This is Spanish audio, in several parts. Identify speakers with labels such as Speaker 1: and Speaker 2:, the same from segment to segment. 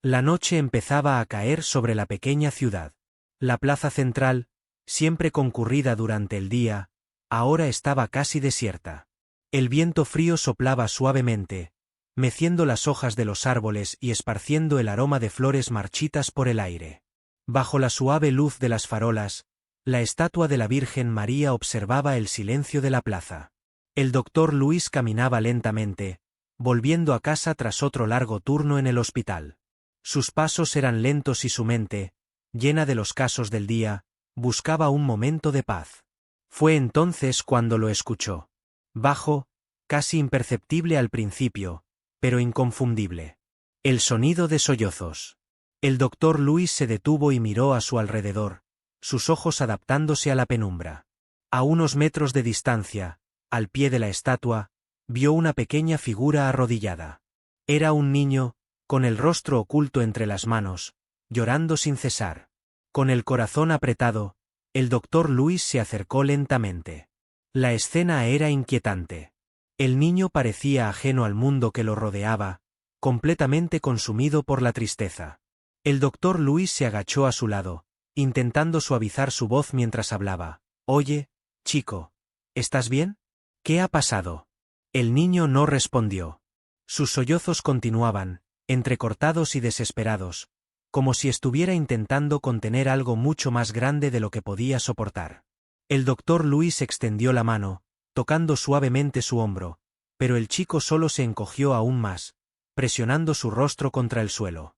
Speaker 1: La noche empezaba a caer sobre la pequeña ciudad. La plaza central, siempre concurrida durante el día, ahora estaba casi desierta. El viento frío soplaba suavemente, meciendo las hojas de los árboles y esparciendo el aroma de flores marchitas por el aire. Bajo la suave luz de las farolas, la estatua de la Virgen María observaba el silencio de la plaza. El doctor Luis caminaba lentamente, volviendo a casa tras otro largo turno en el hospital. Sus pasos eran lentos y su mente, llena de los casos del día, buscaba un momento de paz. Fue entonces cuando lo escuchó. Bajo, casi imperceptible al principio, pero inconfundible. El sonido de sollozos. El doctor Luis se detuvo y miró a su alrededor, sus ojos adaptándose a la penumbra. A unos metros de distancia, al pie de la estatua, vio una pequeña figura arrodillada. Era un niño, con el rostro oculto entre las manos, llorando sin cesar. Con el corazón apretado, el doctor Luis se acercó lentamente. La escena era inquietante. El niño parecía ajeno al mundo que lo rodeaba, completamente consumido por la tristeza. El doctor Luis se agachó a su lado, intentando suavizar su voz mientras hablaba. «Oye, chico, ¿estás bien? ¿Qué ha pasado?» El niño no respondió. Sus sollozos continuaban, entrecortados y desesperados, como si estuviera intentando contener algo mucho más grande de lo que podía soportar. El doctor Luis extendió la mano, tocando suavemente su hombro, pero el chico solo se encogió aún más, presionando su rostro contra el suelo.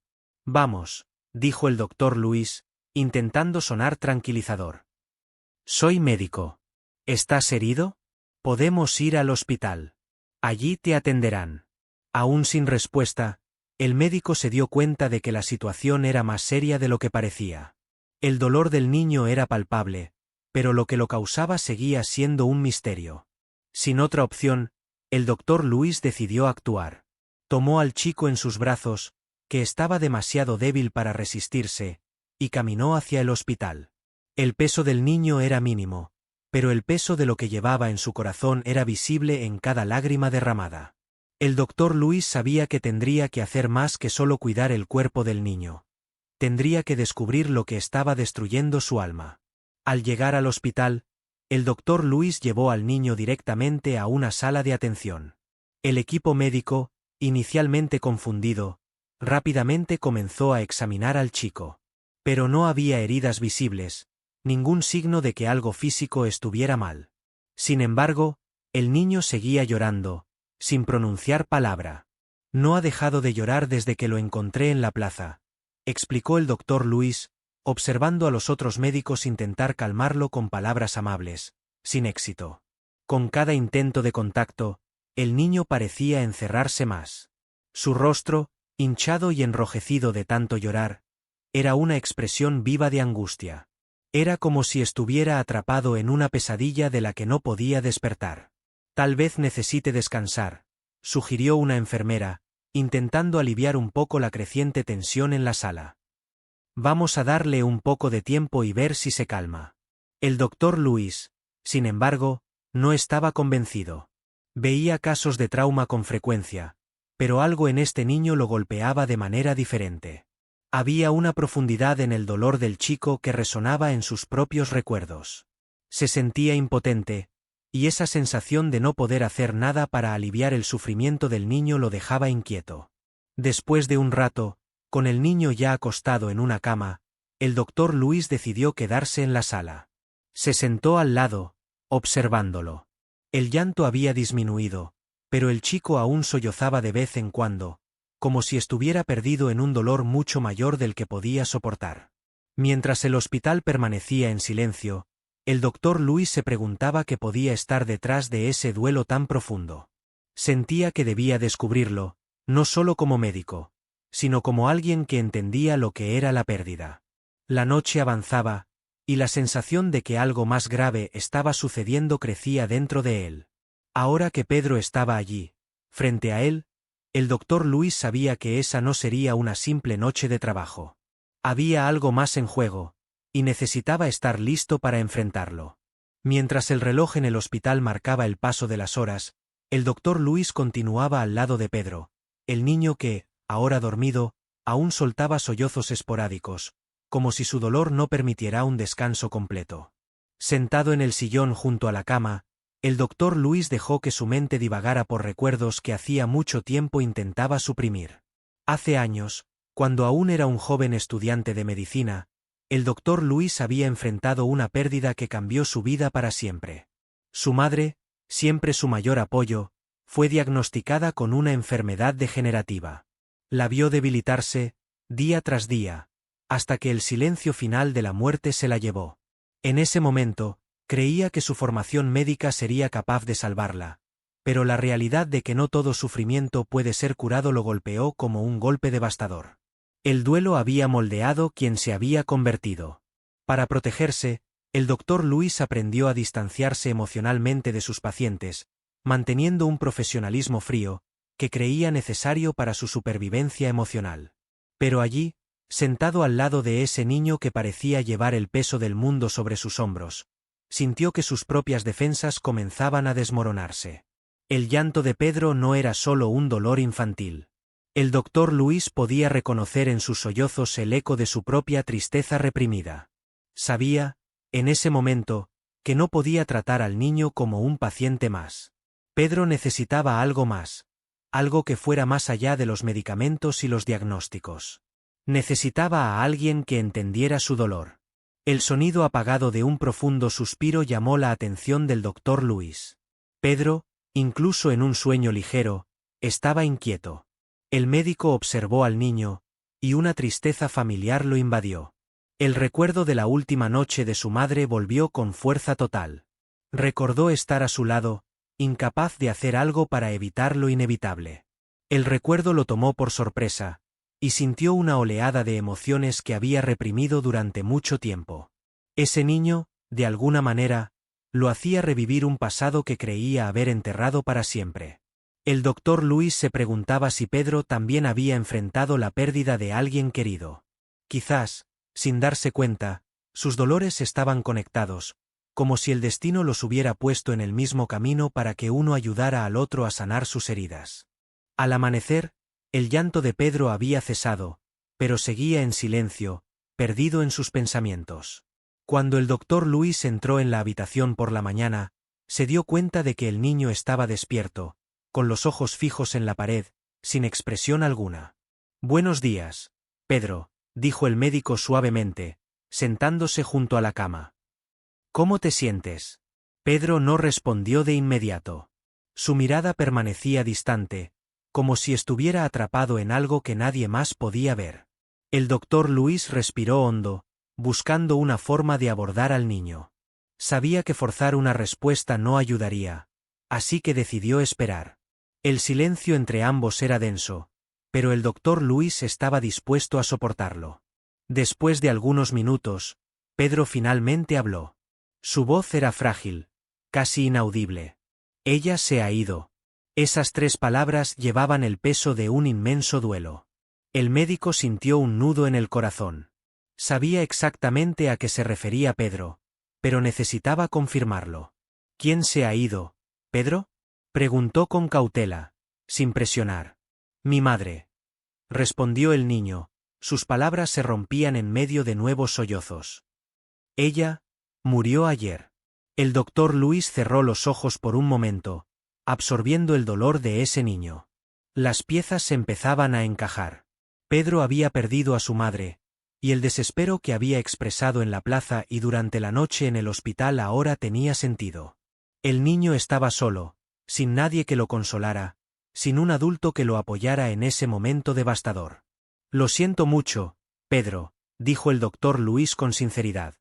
Speaker 1: «Vamos», dijo el doctor Luis, intentando sonar tranquilizador. «Soy médico. ¿Estás herido? Podemos ir al hospital. Allí te atenderán». Aún sin respuesta, el médico se dio cuenta de que la situación era más seria de lo que parecía. El dolor del niño era palpable, pero lo que lo causaba seguía siendo un misterio. Sin otra opción, el doctor Luis decidió actuar. Tomó al chico en sus brazos, que estaba demasiado débil para resistirse, y caminó hacia el hospital. El peso del niño era mínimo, pero el peso de lo que llevaba en su corazón era visible en cada lágrima derramada. El doctor Luis sabía que tendría que hacer más que solo cuidar el cuerpo del niño. Tendría que descubrir lo que estaba destruyendo su alma. Al llegar al hospital, el doctor Luis llevó al niño directamente a una sala de atención. El equipo médico, inicialmente confundido, rápidamente comenzó a examinar al chico. Pero no había heridas visibles, ningún signo de que algo físico estuviera mal. Sin embargo, el niño seguía llorando, sin pronunciar palabra. «No ha dejado de llorar desde que lo encontré en la plaza», explicó el doctor Luis, observando a los otros médicos intentar calmarlo con palabras amables, sin éxito. Con cada intento de contacto, el niño parecía encerrarse más. Su rostro, hinchado y enrojecido de tanto llorar, era una expresión viva de angustia. Era como si estuviera atrapado en una pesadilla de la que no podía despertar. «Tal vez necesite descansar», sugirió una enfermera, intentando aliviar un poco la creciente tensión en la sala. «Vamos a darle un poco de tiempo y ver si se calma». El doctor Luis, sin embargo, no estaba convencido. Veía casos de trauma con frecuencia, pero algo en este niño lo golpeaba de manera diferente. Había una profundidad en el dolor del chico que resonaba en sus propios recuerdos. Se sentía impotente, y esa sensación de no poder hacer nada para aliviar el sufrimiento del niño lo dejaba inquieto. Después de un rato, con el niño ya acostado en una cama, el doctor Luis decidió quedarse en la sala. Se sentó al lado, observándolo. El llanto había disminuido, pero el chico aún sollozaba de vez en cuando, como si estuviera perdido en un dolor mucho mayor del que podía soportar. Mientras el hospital permanecía en silencio, el doctor Luis se preguntaba qué podía estar detrás de ese duelo tan profundo. Sentía que debía descubrirlo, no solo como médico, sino como alguien que entendía lo que era la pérdida. La noche avanzaba, y la sensación de que algo más grave estaba sucediendo crecía dentro de él. Ahora que Pedro estaba allí, frente a él, el doctor Luis sabía que esa no sería una simple noche de trabajo. Había algo más en juego, y necesitaba estar listo para enfrentarlo. Mientras el reloj en el hospital marcaba el paso de las horas, el doctor Luis continuaba al lado de Pedro, el niño que, ahora dormido, aún soltaba sollozos esporádicos, como si su dolor no permitiera un descanso completo. Sentado en el sillón junto a la cama, el doctor Luis dejó que su mente divagara por recuerdos que hacía mucho tiempo intentaba suprimir. Hace años, cuando aún era un joven estudiante de medicina, el doctor Luis había enfrentado una pérdida que cambió su vida para siempre. Su madre, siempre su mayor apoyo, fue diagnosticada con una enfermedad degenerativa. La vio debilitarse, día tras día, hasta que el silencio final de la muerte se la llevó. En ese momento, creía que su formación médica sería capaz de salvarla, pero la realidad de que no todo sufrimiento puede ser curado lo golpeó como un golpe devastador. El duelo había moldeado quien se había convertido. Para protegerse, el doctor Luis aprendió a distanciarse emocionalmente de sus pacientes, manteniendo un profesionalismo frío, que creía necesario para su supervivencia emocional. Pero allí, sentado al lado de ese niño que parecía llevar el peso del mundo sobre sus hombros, sintió que sus propias defensas comenzaban a desmoronarse. El llanto de Pedro no era solo un dolor infantil. El doctor Luis podía reconocer en sus sollozos el eco de su propia tristeza reprimida. Sabía, en ese momento, que no podía tratar al niño como un paciente más. Pedro necesitaba algo más, algo que fuera más allá de los medicamentos y los diagnósticos. Necesitaba a alguien que entendiera su dolor. El sonido apagado de un profundo suspiro llamó la atención del doctor Luis. Pedro, incluso en un sueño ligero, estaba inquieto. El médico observó al niño, y una tristeza familiar lo invadió. El recuerdo de la última noche de su madre volvió con fuerza total. Recordó estar a su lado, incapaz de hacer algo para evitar lo inevitable. El recuerdo lo tomó por sorpresa, y sintió una oleada de emociones que había reprimido durante mucho tiempo. Ese niño, de alguna manera, lo hacía revivir un pasado que creía haber enterrado para siempre. El doctor Luis se preguntaba si Pedro también había enfrentado la pérdida de alguien querido. Quizás, sin darse cuenta, sus dolores estaban conectados, como si el destino los hubiera puesto en el mismo camino para que uno ayudara al otro a sanar sus heridas. Al amanecer, el llanto de Pedro había cesado, pero seguía en silencio, perdido en sus pensamientos. Cuando el doctor Luis entró en la habitación por la mañana, se dio cuenta de que el niño estaba despierto, con los ojos fijos en la pared, sin expresión alguna. «Buenos días, Pedro», dijo el médico suavemente, sentándose junto a la cama. «¿Cómo te sientes?» Pedro no respondió de inmediato. Su mirada permanecía distante, como si estuviera atrapado en algo que nadie más podía ver. El doctor Luis respiró hondo, buscando una forma de abordar al niño. Sabía que forzar una respuesta no ayudaría, así que decidió esperar. El silencio entre ambos era denso, pero el doctor Luis estaba dispuesto a soportarlo. Después de algunos minutos, Pedro finalmente habló. Su voz era frágil, casi inaudible. «Ella se ha ido». Esas 3 palabras llevaban el peso de un inmenso duelo. El médico sintió un nudo en el corazón. Sabía exactamente a qué se refería Pedro, pero necesitaba confirmarlo. «¿Quién se ha ido, Pedro?», preguntó con cautela, sin presionar. «Mi madre», respondió el niño, sus palabras se rompían en medio de nuevos sollozos. «Ella murió ayer». El doctor Luis cerró los ojos por un momento, absorbiendo el dolor de ese niño. Las piezas se empezaban a encajar. Pedro había perdido a su madre, y el desespero que había expresado en la plaza y durante la noche en el hospital ahora tenía sentido. El niño estaba solo, sin nadie que lo consolara, sin un adulto que lo apoyara en ese momento devastador. «Lo siento mucho, Pedro», dijo el doctor Luis con sinceridad.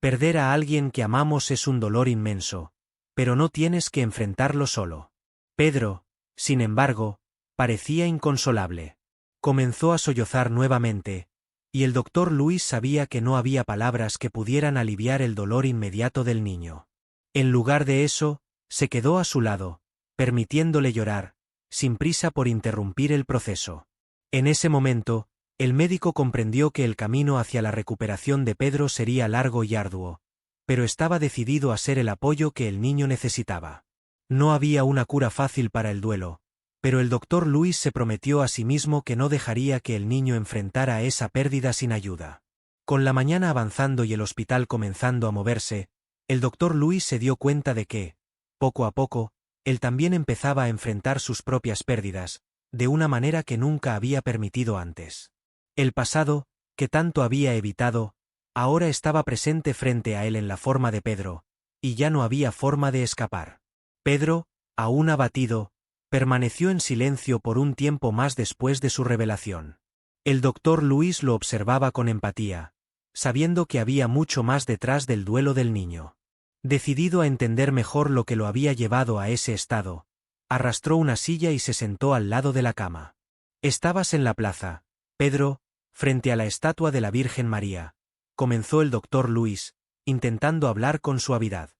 Speaker 1: «Perder a alguien que amamos es un dolor inmenso, pero no tienes que enfrentarlo solo». Pedro, sin embargo, parecía inconsolable. Comenzó a sollozar nuevamente, y el doctor Luis sabía que no había palabras que pudieran aliviar el dolor inmediato del niño. En lugar de eso, se quedó a su lado, permitiéndole llorar, sin prisa por interrumpir el proceso. En ese momento, el médico comprendió que el camino hacia la recuperación de Pedro sería largo y arduo, pero estaba decidido a ser el apoyo que el niño necesitaba. No había una cura fácil para el duelo, Pero el doctor Luis se prometió a sí mismo que no dejaría que el niño enfrentara esa pérdida sin ayuda. Con la mañana avanzando y el hospital comenzando a moverse, el doctor Luis se dio cuenta de que, poco a poco, él también empezaba a enfrentar sus propias pérdidas, de una manera que nunca había permitido antes. El pasado, que tanto había evitado, ahora estaba presente frente a él en la forma de Pedro, y ya no había forma de escapar. Pedro, aún abatido, permaneció en silencio por un tiempo más después de su revelación. El doctor Luis lo observaba con empatía, sabiendo que había mucho más detrás del duelo del niño. Decidido a entender mejor lo que lo había llevado a ese estado, arrastró una silla y se sentó al lado de la cama. «Estabas en la plaza, Pedro, frente a la estatua de la Virgen María», comenzó el doctor Luis, intentando hablar con suavidad.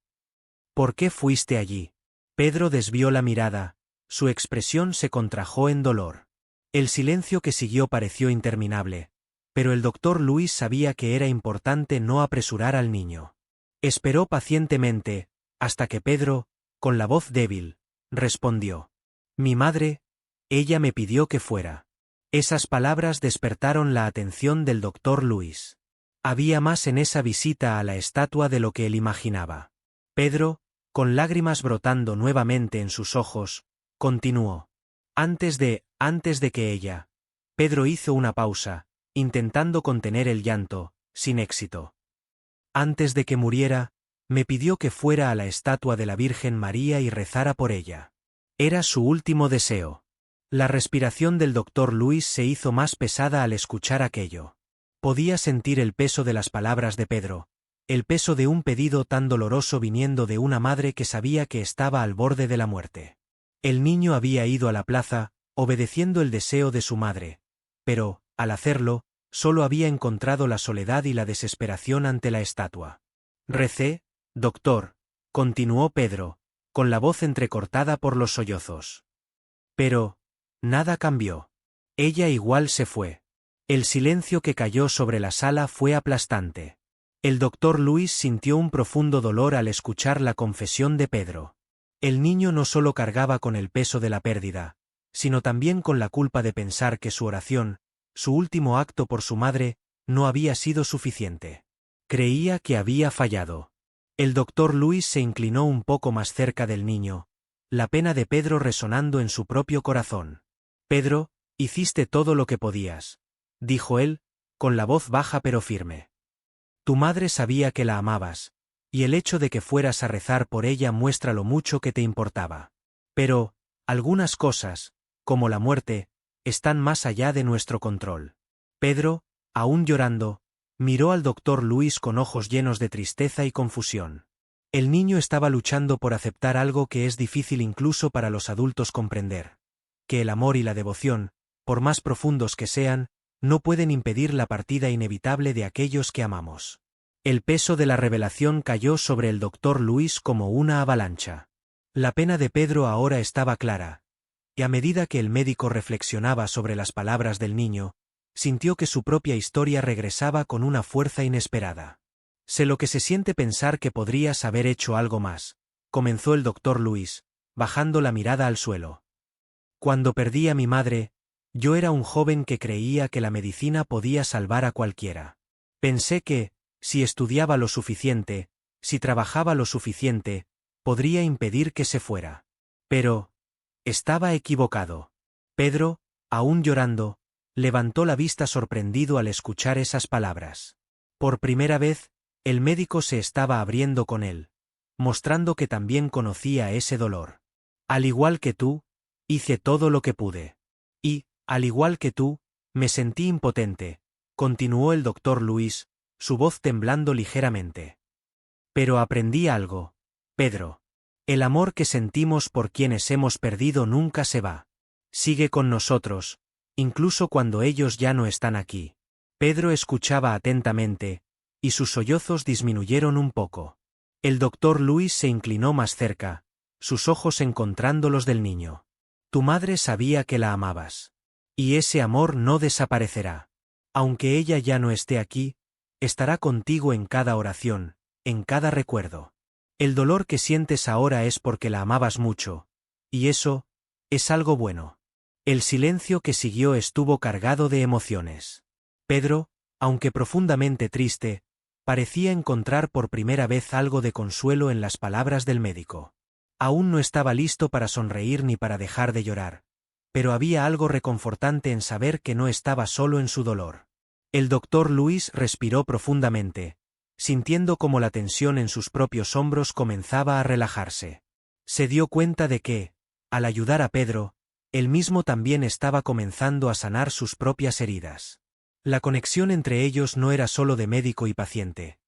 Speaker 1: «¿Por qué fuiste allí?» Pedro desvió la mirada, su expresión se contrajo en dolor. El silencio que siguió pareció interminable, pero el doctor Luis sabía que era importante no apresurar al niño. Esperó pacientemente, hasta que Pedro, con la voz débil, respondió: «Mi madre, ella me pidió que fuera». Esas palabras despertaron la atención del doctor Luis. Había más en esa visita a la estatua de lo que él imaginaba. Pedro, con lágrimas brotando nuevamente en sus ojos, continuó: Antes de que ella. Pedro hizo una pausa, intentando contener el llanto, sin éxito. Antes de que muriera, me pidió que fuera a la estatua de la Virgen María y rezara por ella. Era su último deseo. La respiración del doctor Luis se hizo más pesada al escuchar aquello. Podía sentir el peso de las palabras de Pedro, el peso de un pedido tan doloroso viniendo de una madre que sabía que estaba al borde de la muerte. El niño había ido a la plaza, obedeciendo el deseo de su madre, pero, al hacerlo, solo había encontrado la soledad y la desesperación ante la estatua. «Recé, doctor», continuó Pedro, con la voz entrecortada por los sollozos. «Pero, nada cambió. Ella igual se fue». El silencio que cayó sobre la sala fue aplastante. El doctor Luis sintió un profundo dolor al escuchar la confesión de Pedro. El niño no solo cargaba con el peso de la pérdida, sino también con la culpa de pensar que su oración, su último acto por su madre, no había sido suficiente. Creía que había fallado. El doctor Luis se inclinó un poco más cerca del niño, la pena de Pedro resonando en su propio corazón. «Pedro, hiciste todo lo que podías», dijo él, con la voz baja pero firme. «Tu madre sabía que la amabas, y el hecho de que fueras a rezar por ella muestra lo mucho que te importaba. Pero, algunas cosas, como la muerte, están más allá de nuestro control». Pedro, aún llorando, miró al doctor Luis con ojos llenos de tristeza y confusión. El niño estaba luchando por aceptar algo que es difícil incluso para los adultos comprender: que el amor y la devoción, por más profundos que sean, no pueden impedir la partida inevitable de aquellos que amamos. El peso de la revelación cayó sobre el doctor Luis como una avalancha. La pena de Pedro ahora estaba clara, y a medida que el médico reflexionaba sobre las palabras del niño, sintió que su propia historia regresaba con una fuerza inesperada. «Sé lo que se siente pensar que podrías haber hecho algo más», comenzó el doctor Luis, bajando la mirada al suelo. «Cuando perdí a mi madre, yo era un joven que creía que la medicina podía salvar a cualquiera. Pensé que, si estudiaba lo suficiente, si trabajaba lo suficiente, podría impedir que se fuera. Pero estaba equivocado». Pedro, aún llorando, levantó la vista sorprendido al escuchar esas palabras. Por primera vez, el médico se estaba abriendo con él, mostrando que también conocía ese dolor. «Al igual que tú, hice todo lo que pude. Y, al igual que tú, me sentí impotente», continuó el doctor Luis, su voz temblando ligeramente. «Pero aprendí algo, Pedro. El amor que sentimos por quienes hemos perdido nunca se va. Sigue con nosotros, incluso cuando ellos ya no están aquí». Pedro escuchaba atentamente, y sus sollozos disminuyeron un poco. El doctor Luis se inclinó más cerca, sus ojos encontrando los del niño. «Tu madre sabía que la amabas. Y ese amor no desaparecerá. Aunque ella ya no esté aquí, estará contigo en cada oración, en cada recuerdo. El dolor que sientes ahora es porque la amabas mucho, y eso es algo bueno». El silencio que siguió estuvo cargado de emociones. Pedro, aunque profundamente triste, parecía encontrar por primera vez algo de consuelo en las palabras del médico. Aún no estaba listo para sonreír ni para dejar de llorar, pero había algo reconfortante en saber que no estaba solo en su dolor. El doctor Luis respiró profundamente, sintiendo cómo la tensión en sus propios hombros comenzaba a relajarse. Se dio cuenta de que, al ayudar a Pedro, él mismo también estaba comenzando a sanar sus propias heridas. La conexión entre ellos no era solo de médico y paciente.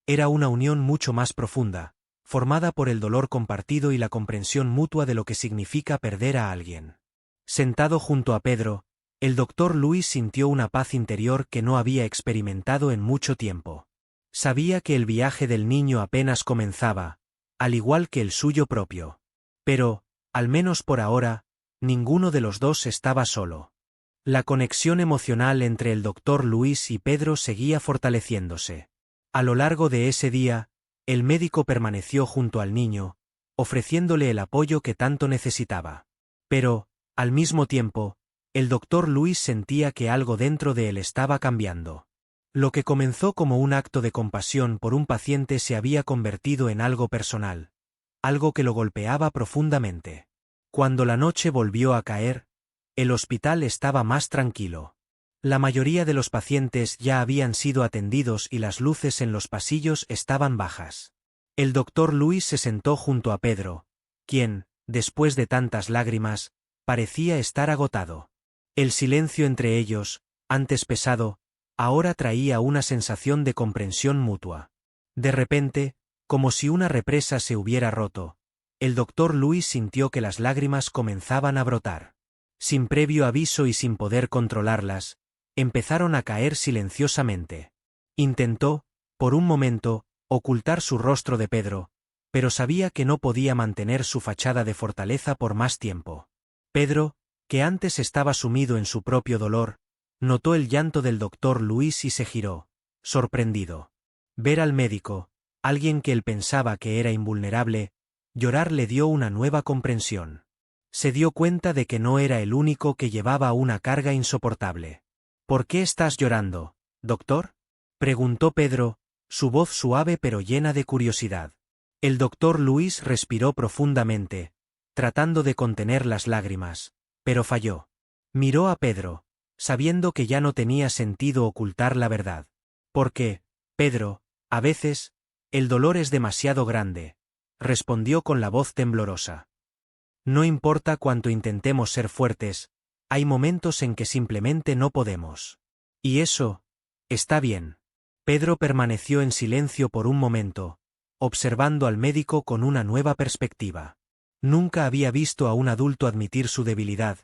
Speaker 1: Era una unión mucho más profunda, formada por el dolor compartido y la comprensión mutua de lo que significa perder a alguien. Sentado junto a Pedro, el doctor Luis sintió una paz interior que no había experimentado en mucho tiempo. Sabía que el viaje del niño apenas comenzaba, al igual que el suyo propio. Pero, al menos por ahora, ninguno de los dos estaba solo. La conexión emocional entre el doctor Luis y Pedro seguía fortaleciéndose. A lo largo de ese día, el médico permaneció junto al niño, ofreciéndole el apoyo que tanto necesitaba. Pero, al mismo tiempo, el doctor Luis sentía que algo dentro de él estaba cambiando. Lo que comenzó como un acto de compasión por un paciente se había convertido en algo personal, algo que lo golpeaba profundamente. Cuando la noche volvió a caer, el hospital estaba más tranquilo. La mayoría de los pacientes ya habían sido atendidos y las luces en los pasillos estaban bajas. El doctor Luis se sentó junto a Pedro, quien, después de tantas lágrimas, parecía estar agotado. El silencio entre ellos, antes pesado, ahora traía una sensación de comprensión mutua. De repente, como si una represa se hubiera roto, el doctor Luis sintió que las lágrimas comenzaban a brotar. Sin previo aviso y sin poder controlarlas, empezaron a caer silenciosamente. Intentó, por un momento, ocultar su rostro de Pedro, pero sabía que no podía mantener su fachada de fortaleza por más tiempo. Pedro, que antes estaba sumido en su propio dolor, notó el llanto del doctor Luis y se giró, sorprendido. Ver al médico, alguien que él pensaba que era invulnerable, llorar le dio una nueva comprensión. Se dio cuenta de que no era el único que llevaba una carga insoportable. ¿Por qué estás llorando, doctor?, preguntó Pedro, su voz suave pero llena de curiosidad. El doctor Luis respiró profundamente, tratando de contener las lágrimas, pero falló. Miró a Pedro, sabiendo que ya no tenía sentido ocultar la verdad. Porque, Pedro, a veces, el dolor es demasiado grande, respondió con la voz temblorosa. No importa cuánto intentemos ser fuertes, hay momentos en que simplemente no podemos. Y eso, está bien. Pedro permaneció en silencio por un momento, observando al médico con una nueva perspectiva. Nunca había visto a un adulto admitir su debilidad,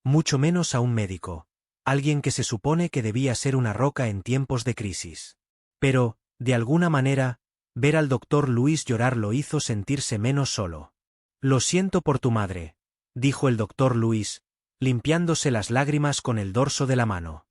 Speaker 1: mucho menos a un médico, alguien que se supone que debía ser una roca en tiempos de crisis. Pero, de alguna manera, ver al doctor Luis llorar lo hizo sentirse menos solo. Lo siento por tu madre, dijo el doctor Luis, limpiándose las lágrimas con el dorso de la mano.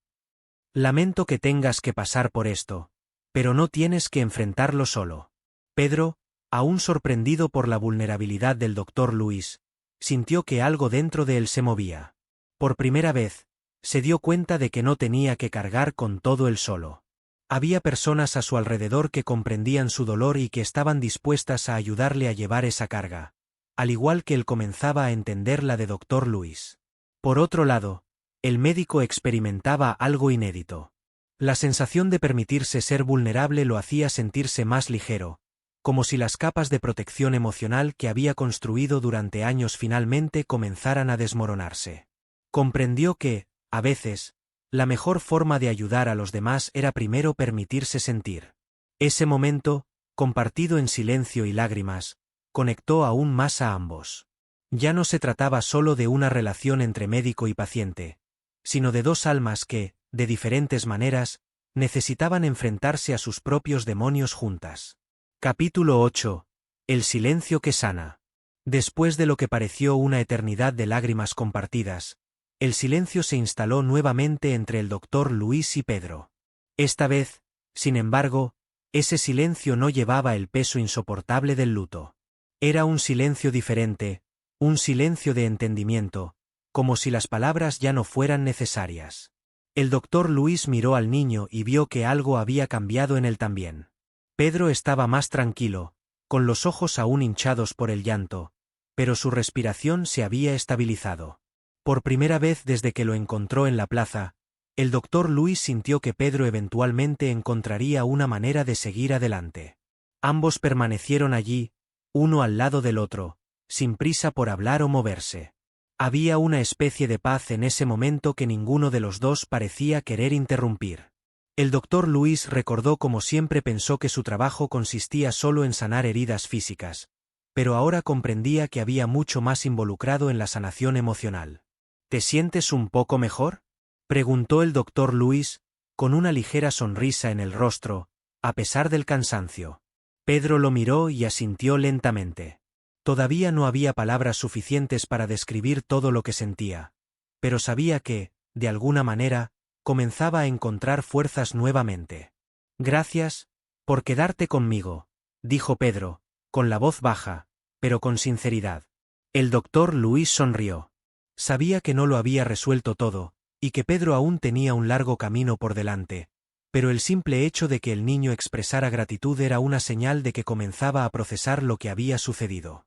Speaker 1: Lamento que tengas que pasar por esto, pero no tienes que enfrentarlo solo. Pedro, aún sorprendido por la vulnerabilidad del doctor Luis, sintió que algo dentro de él se movía. Por primera vez, se dio cuenta de que no tenía que cargar con todo él solo. Había personas a su alrededor que comprendían su dolor y que estaban dispuestas a ayudarle a llevar esa carga, al igual que él comenzaba a entender la de doctor Luis. Por otro lado, el médico experimentaba algo inédito. La sensación de permitirse ser vulnerable lo hacía sentirse más ligero, como si las capas de protección emocional que había construido durante años finalmente comenzaran a desmoronarse. Comprendió que, a veces, la mejor forma de ayudar a los demás era primero permitirse sentir. Ese momento, compartido en silencio y lágrimas, conectó aún más a ambos. Ya no se trataba solo de una relación entre médico y paciente, sino de dos almas que, de diferentes maneras, necesitaban enfrentarse a sus propios demonios juntas. Capítulo 8. El silencio que sana. Después de lo que pareció una eternidad de lágrimas compartidas, el silencio se instaló nuevamente entre el doctor Luis y Pedro. Esta vez, sin embargo, ese silencio no llevaba el peso insoportable del luto. Era un silencio diferente, un silencio de entendimiento, como si las palabras ya no fueran necesarias. El doctor Luis miró al niño y vio que algo había cambiado en él también. Pedro estaba más tranquilo, con los ojos aún hinchados por el llanto, pero su respiración se había estabilizado. Por primera vez desde que lo encontró en la plaza, el doctor Luis sintió que Pedro eventualmente encontraría una manera de seguir adelante. Ambos permanecieron allí, uno al lado del otro, sin prisa por hablar o moverse. Había una especie de paz en ese momento que ninguno de los dos parecía querer interrumpir. El doctor Luis recordó cómo siempre pensó que su trabajo consistía solo en sanar heridas físicas, pero ahora comprendía que había mucho más involucrado en la sanación emocional. ¿Te sientes un poco mejor?, preguntó el doctor Luis, con una ligera sonrisa en el rostro, a pesar del cansancio. Pedro lo miró y asintió lentamente. Todavía no había palabras suficientes para describir todo lo que sentía, pero sabía que, de alguna manera, comenzaba a encontrar fuerzas nuevamente. Gracias por quedarte conmigo, dijo Pedro, con la voz baja, pero con sinceridad. El doctor Luis sonrió. Sabía que no lo había resuelto todo, y que Pedro aún tenía un largo camino por delante, pero el simple hecho de que el niño expresara gratitud era una señal de que comenzaba a procesar lo que había sucedido.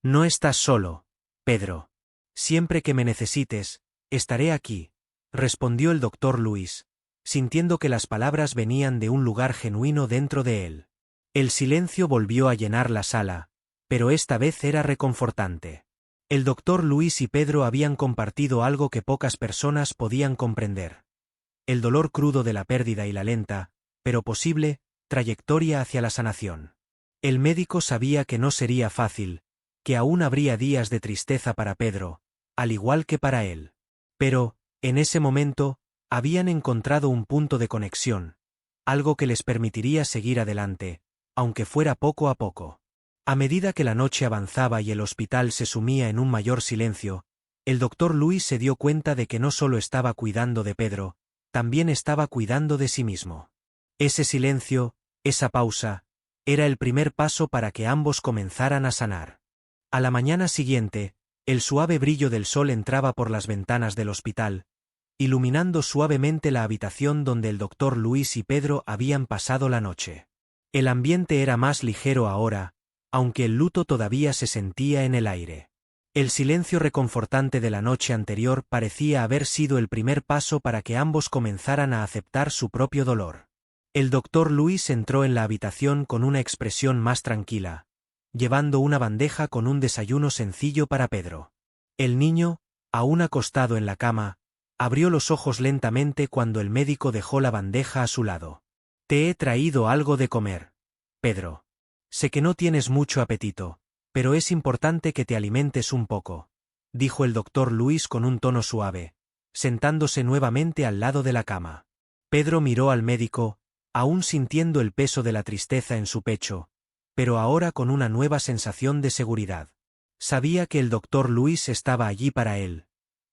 Speaker 1: No estás solo, Pedro. Siempre que me necesites, estaré aquí, respondió el doctor Luis, sintiendo que las palabras venían de un lugar genuino dentro de él. El silencio volvió a llenar la sala, pero esta vez era reconfortante. El doctor Luis y Pedro habían compartido algo que pocas personas podían comprender. El dolor crudo de la pérdida y la lenta, pero posible, trayectoria hacia la sanación. El médico sabía que no sería fácil, que aún habría días de tristeza para Pedro, al igual que para él. Pero, en ese momento, habían encontrado un punto de conexión, algo que les permitiría seguir adelante, aunque fuera poco a poco. A medida que la noche avanzaba y el hospital se sumía en un mayor silencio, el doctor Luis se dio cuenta de que no solo estaba cuidando de Pedro, también estaba cuidando de sí mismo. Ese silencio, esa pausa, era el primer paso para que ambos comenzaran a sanar. A la mañana siguiente, el suave brillo del sol entraba por las ventanas del hospital, iluminando suavemente la habitación donde el doctor Luis y Pedro habían pasado la noche. El ambiente era más ligero ahora, aunque el luto todavía se sentía en el aire. El silencio reconfortante de la noche anterior parecía haber sido el primer paso para que ambos comenzaran a aceptar su propio dolor. El doctor Luis entró en la habitación con una expresión más tranquila, llevando una bandeja con un desayuno sencillo para Pedro. El niño, aún acostado en la cama, abrió los ojos lentamente cuando el médico dejó la bandeja a su lado. Te he traído algo de comer, Pedro. Sé que no tienes mucho apetito, pero es importante que te alimentes un poco, dijo el doctor Luis con un tono suave, sentándose nuevamente al lado de la cama. Pedro miró al médico, aún sintiendo el peso de la tristeza en su pecho, pero ahora con una nueva sensación de seguridad. Sabía que el doctor Luis estaba allí para él,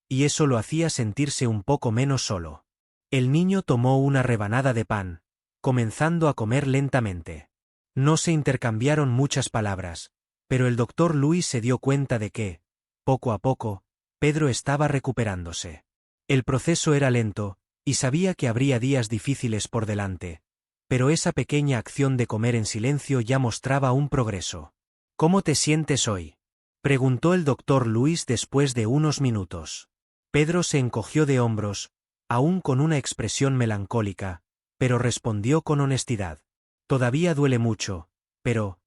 Speaker 1: y eso lo hacía sentirse un poco menos solo. El niño tomó una rebanada de pan, comenzando a comer lentamente. No se intercambiaron muchas palabras, pero el doctor Luis se dio cuenta de que, poco a poco, Pedro estaba recuperándose. El proceso era lento, y sabía que habría días difíciles por delante, pero esa pequeña acción de comer en silencio ya mostraba un progreso. ¿Cómo te sientes hoy?, preguntó el doctor Luis después de unos minutos. Pedro se encogió de hombros, aún con una expresión melancólica, pero respondió con honestidad. Todavía duele mucho, pero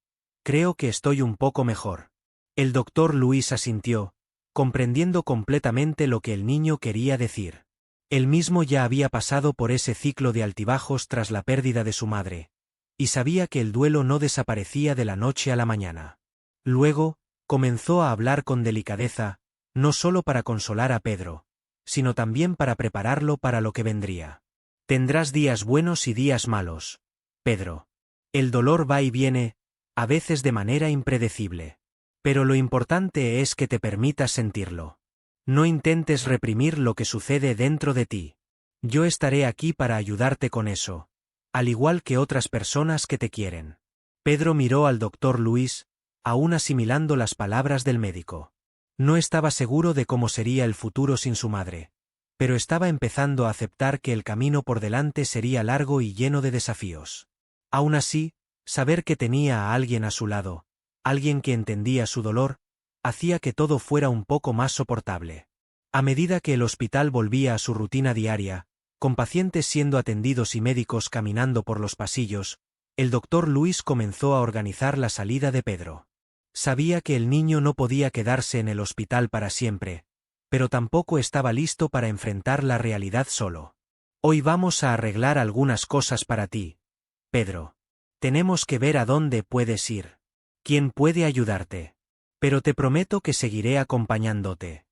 Speaker 1: creo que estoy un poco mejor. El doctor Luis asintió, comprendiendo completamente lo que el niño quería decir. Él mismo ya había pasado por ese ciclo de altibajos tras la pérdida de su madre, y sabía que el duelo no desaparecía de la noche a la mañana. Luego, comenzó a hablar con delicadeza, no solo para consolar a Pedro, sino también para prepararlo para lo que vendría. Tendrás días buenos y días malos, Pedro. El dolor va y viene, a veces de manera impredecible. Pero lo importante es que te permitas sentirlo. No intentes reprimir lo que sucede dentro de ti. Yo estaré aquí para ayudarte con eso, al igual que otras personas que te quieren. Pedro miró al doctor Luis, aún asimilando las palabras del médico. No estaba seguro de cómo sería el futuro sin su madre, pero estaba empezando a aceptar que el camino por delante sería largo y lleno de desafíos. Aún así, saber que tenía a alguien a su lado, alguien que entendía su dolor, hacía que todo fuera un poco más soportable. A medida que el hospital volvía a su rutina diaria, con pacientes siendo atendidos y médicos caminando por los pasillos, el doctor Luis comenzó a organizar la salida de Pedro. Sabía que el niño no podía quedarse en el hospital para siempre, pero tampoco estaba listo para enfrentar la realidad solo. Hoy vamos a arreglar algunas cosas para ti, Pedro. Tenemos que ver a dónde puedes ir. ¿Quién puede ayudarte? Pero te prometo que seguiré acompañándote.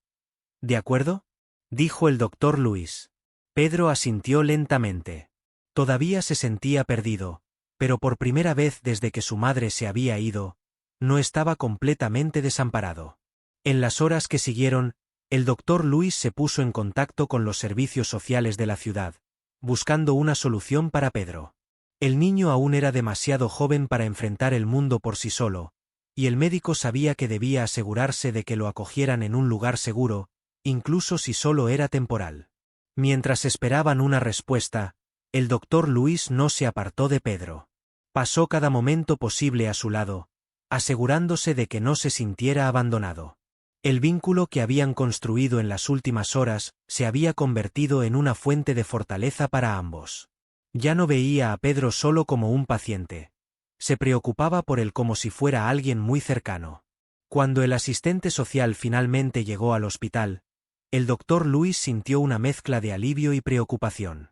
Speaker 1: ¿De acuerdo?, dijo el doctor Luis. Pedro asintió lentamente. Todavía se sentía perdido, pero por primera vez desde que su madre se había ido, no estaba completamente desamparado. En las horas que siguieron, el doctor Luis se puso en contacto con los servicios sociales de la ciudad, buscando una solución para Pedro. El niño aún era demasiado joven para enfrentar el mundo por sí solo, y el médico sabía que debía asegurarse de que lo acogieran en un lugar seguro, incluso si solo era temporal. Mientras esperaban una respuesta, el doctor Luis no se apartó de Pedro. Pasó cada momento posible a su lado, asegurándose de que no se sintiera abandonado. El vínculo que habían construido en las últimas horas se había convertido en una fuente de fortaleza para ambos. Ya no veía a Pedro solo como un paciente. Se preocupaba por él como si fuera alguien muy cercano. Cuando el asistente social finalmente llegó al hospital, el doctor Luis sintió una mezcla de alivio y preocupación.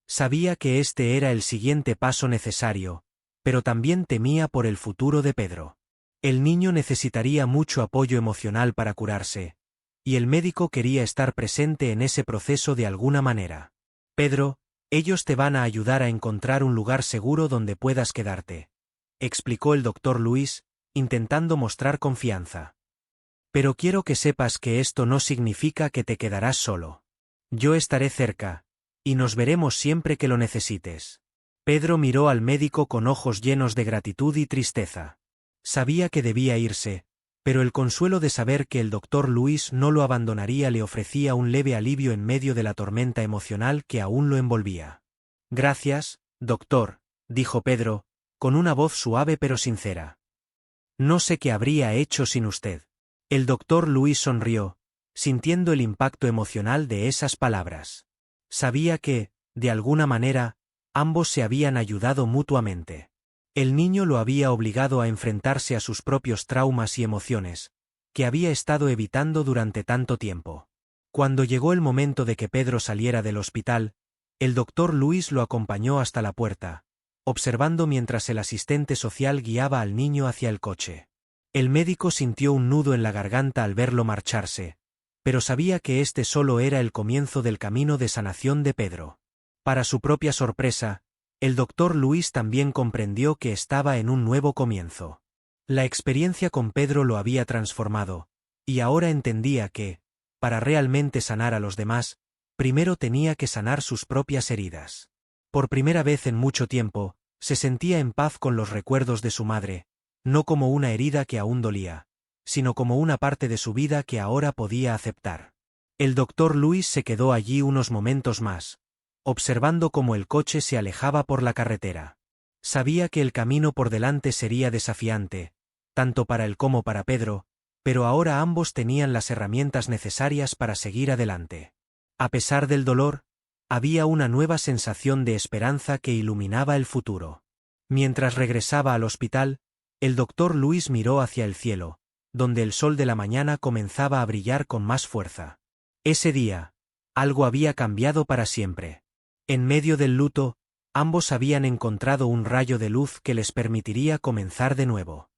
Speaker 1: Sabía que este era el siguiente paso necesario, pero también temía por el futuro de Pedro. El niño necesitaría mucho apoyo emocional para curarse, y el médico quería estar presente en ese proceso de alguna manera. Pedro, ellos te van a ayudar a encontrar un lugar seguro donde puedas quedarte, explicó el doctor Luis, intentando mostrar confianza. Pero quiero que sepas que esto no significa que te quedarás solo. Yo estaré cerca, y nos veremos siempre que lo necesites. Pedro miró al médico con ojos llenos de gratitud y tristeza. Sabía que debía irse, pero el consuelo de saber que el doctor Luis no lo abandonaría le ofrecía un leve alivio en medio de la tormenta emocional que aún lo envolvía. Gracias, doctor, dijo Pedro, con una voz suave pero sincera. No sé qué habría hecho sin usted. El doctor Luis sonrió, sintiendo el impacto emocional de esas palabras. Sabía que, de alguna manera, ambos se habían ayudado mutuamente. El niño lo había obligado a enfrentarse a sus propios traumas y emociones, que había estado evitando durante tanto tiempo. Cuando llegó el momento de que Pedro saliera del hospital, el doctor Luis lo acompañó hasta la puerta, observando mientras el asistente social guiaba al niño hacia el coche. El médico sintió un nudo en la garganta al verlo marcharse, pero sabía que este solo era el comienzo del camino de sanación de Pedro. Para su propia sorpresa, el doctor Luis también comprendió que estaba en un nuevo comienzo. La experiencia con Pedro lo había transformado, y ahora entendía que, para realmente sanar a los demás, primero tenía que sanar sus propias heridas. Por primera vez en mucho tiempo, se sentía en paz con los recuerdos de su madre, no como una herida que aún dolía, sino como una parte de su vida que ahora podía aceptar. El doctor Luis se quedó allí unos momentos más, observando cómo el coche se alejaba por la carretera. Sabía que el camino por delante sería desafiante, tanto para él como para Pedro, pero ahora ambos tenían las herramientas necesarias para seguir adelante. A pesar del dolor, había una nueva sensación de esperanza que iluminaba el futuro. Mientras regresaba al hospital, el doctor Luis miró hacia el cielo, donde el sol de la mañana comenzaba a brillar con más fuerza. Ese día, algo había cambiado para siempre. En medio del luto, ambos habían encontrado un rayo de luz que les permitiría comenzar de nuevo.